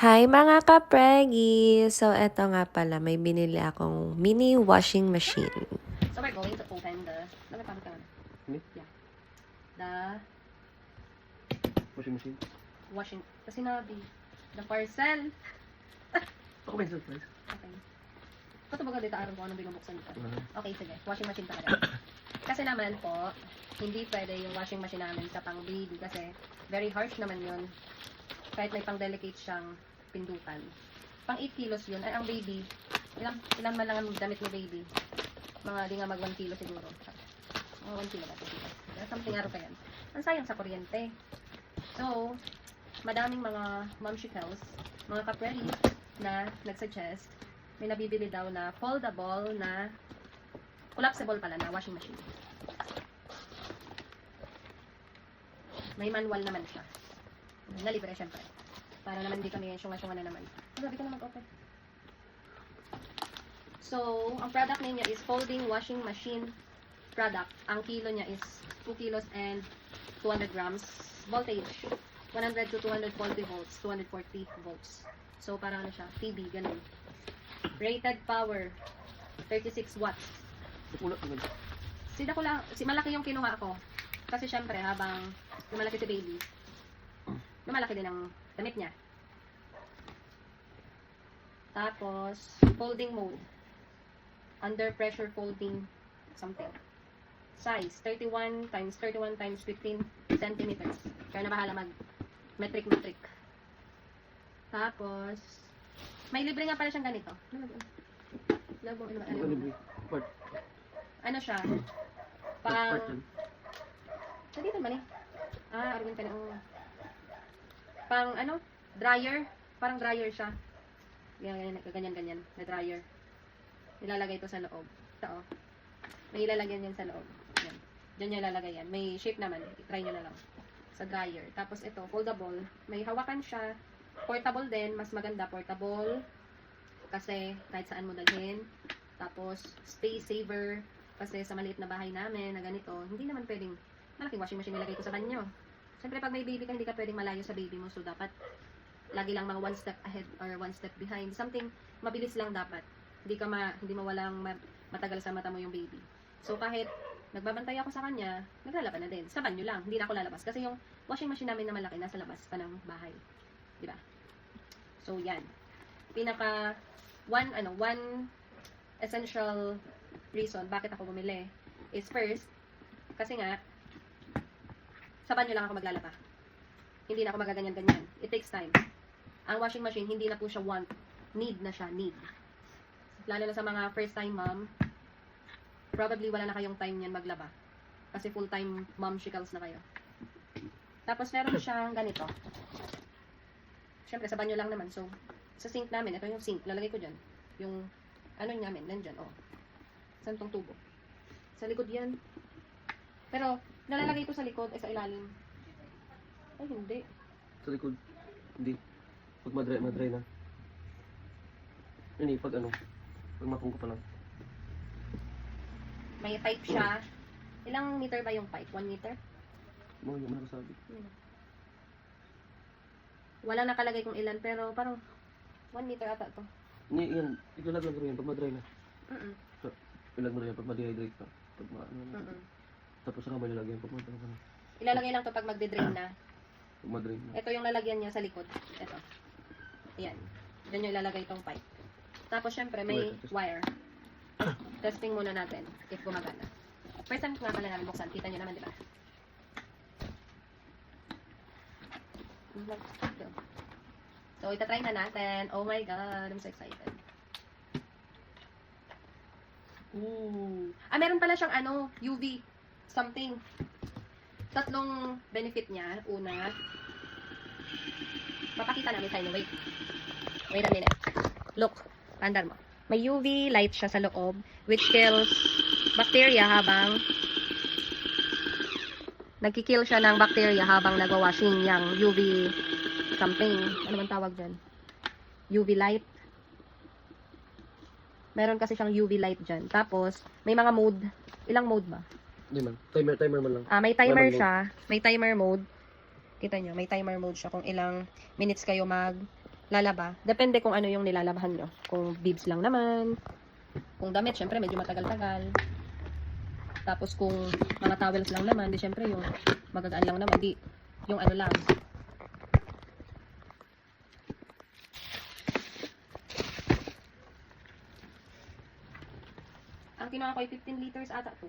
Hi mga kapregi! So, eto nga pala, may binili akong mini washing machine. So we're going to open the Me? yeah. The Washing machine. washing kasi sinabi the parcel. Ako ba yung surprise? Okay. Ito baga dito araw ko anong binubuksan ko. Uh-huh. Okay, sige. Washing machine talaga. Kasi naman po, hindi pwede yung washing machine namin sa pang baby kasi very harsh naman yun. Kahit may pang delicate siyang pindutan. Pang 8 kilos yun. Ay, ang baby, ilan man lang ang damit ni baby? Mga di nga mag 1 kilo siguro. Mga 1 kilo ba? 2 kilo. Something araw pa yan. Ang sayang sa kuryente. So, madaming mga momshicals, mga kapreli na nagsuggest, may nabibili daw na foldable na collapsible pala na washing machine. May manual naman siya. Na libre syempre. Para naman hindi kami syunga-syunga na naman. Sabi ko na mag-open. So, ang product name niya is folding washing machine product. Ang kilo niya is 2 kilos and 200 grams. Voltage, 100 to 240 volts, 240 volts. So, parang ano siya, PB, ganun. Rated power, 36 watts. Ulat agad. Malaki yung kinuha ko. Kasi syempre, habang lumalaki si baby, lumalaki din ang damit niya. Tapos, folding mode. Under pressure folding something. Size, 31 times 31 times 15 centimeters. Kaya na bahala mag metric. Tapos, may libre nga pala siyang ganito. Ano libre? Part. Ano siya? Part yan. Sa dito man eh. Arwin ka na. Pang ano? Dryer. Parang dryer siya. Ganyan. Na dryer. Nilalagay ito sa loob. Ito oh. May ilalagyan yan sa loob. Yan. Diyan niya ilalagay yan. May shape naman. I-try nyo na lang. Sa dryer. Tapos ito, foldable. May hawakan siya. Portable din. Mas maganda portable. Kasi kahit saan mo dalhin. Tapos, space saver. Kasi sa maliit na bahay namin na ganito, hindi naman pwedeng malaking washing machine nilagay ko sa banyo. Siyempre, pag may baby ka, hindi ka pwedeng malayo sa baby mo. So, dapat lagi lang mga 1 step ahead or 1 step behind. Something mabilis lang dapat. Hindi mawalang matagal sa mata mo yung baby. So, kahit nagbabantay ako sa kanya, naglalaban na din. Sa banyo lang, hindi na ako lalabas. Kasi yung washing machine namin na malaki, nasa labas pa ng bahay. Diba? So, yan. Pinaka, one essential reason bakit ako bumili is first, kasi nga, sa banyo lang ako maglalaba. Hindi na ako magaganyan-ganyan. It takes time. Ang washing machine, hindi na po siya want. Need na siya. Need. Lalo na sa mga first time mom, probably wala na kayong time niyan maglaba. Kasi full-time momshicals na kayo. Tapos meron siyang ganito. Siyempre, sa banyo lang naman. So, sa sink namin, ito yung sink. Lalagay ko dyan. Yung, ano namin, nandyan, oh. Saan tong tubo? Sa likod yan. Pero, nalalagay ko sa likod, ay sa ilalim. Ay, hindi. Sa likod. Hindi. Pag madry na. Hindi, pag mapungko pa lang. May pipe siya. Ilang meter ba yung pipe? 1 meter? Mo, hindi mo nakasabi. Wala nakalagay kung ilan, pero parang 1 meter ata to. Hindi, yan. Ilalagay lang yan pag madry na. Ilag mo na yan pag ma-dehydrate ka. Pag tapos saka may lalagyan pag madry ka na. Ilalagay lang to pag magde-drain na. Pag madry na. Ito yung lalagyan niya sa likod. Ito. Ayan. Diyan yung ilalagay tong pipe. Tapos syempre may wire. Testing muna natin if gumagana. First time ko nga pala namin buksan. Kita nyo naman, di ba? So, itatry na natin. Oh my God, I'm so excited. Ooh. Meron pala siyang UV something. Tatlong benefit niya. Una, papakita namin sa inyo. Wait a minute. Look, tandaan mo. May UV light siya sa loob which kills bacteria habang nagkikill siya ng bacteria habang nagwa-washing yung UV something. Ano man tawag dyan? UV light. Meron kasi siyang UV light dyan. Tapos, may mga mode. Ilang mode ba? Hindi man. Timer man lang. May timer siya. May timer mode. Kita nyo, may timer mode siya kung ilang minutes kayo lalaba. Depende kung ano yung nilalabahan nyo. Kung bibs lang naman. Kung damit, syempre medyo matagal-tagal. Tapos kung mga towels lang naman, di syempre yung magagaan lang naman, di yung ano lang. Ang kinuha ko ay 15 liters ata to.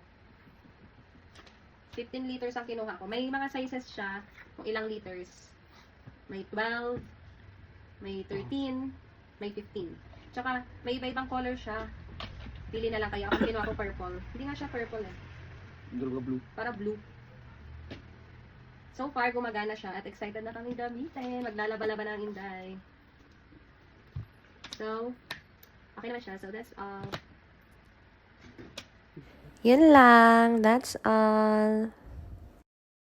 15 liters ang kinuha ko. May mga sizes siya kung ilang liters. May 12, may 13, may 15. Tsaka may iba-ibang color siya. Pili na lang kayo. Ako kinuha ko purple. Hindi nga siya purple eh. Droga blue. Para blue. So far, gumagana siya at excited na kami gamitin. Maglalaba-laba na ang Inday. So, okay naman siya. So, that's all. Yun lang. That's all.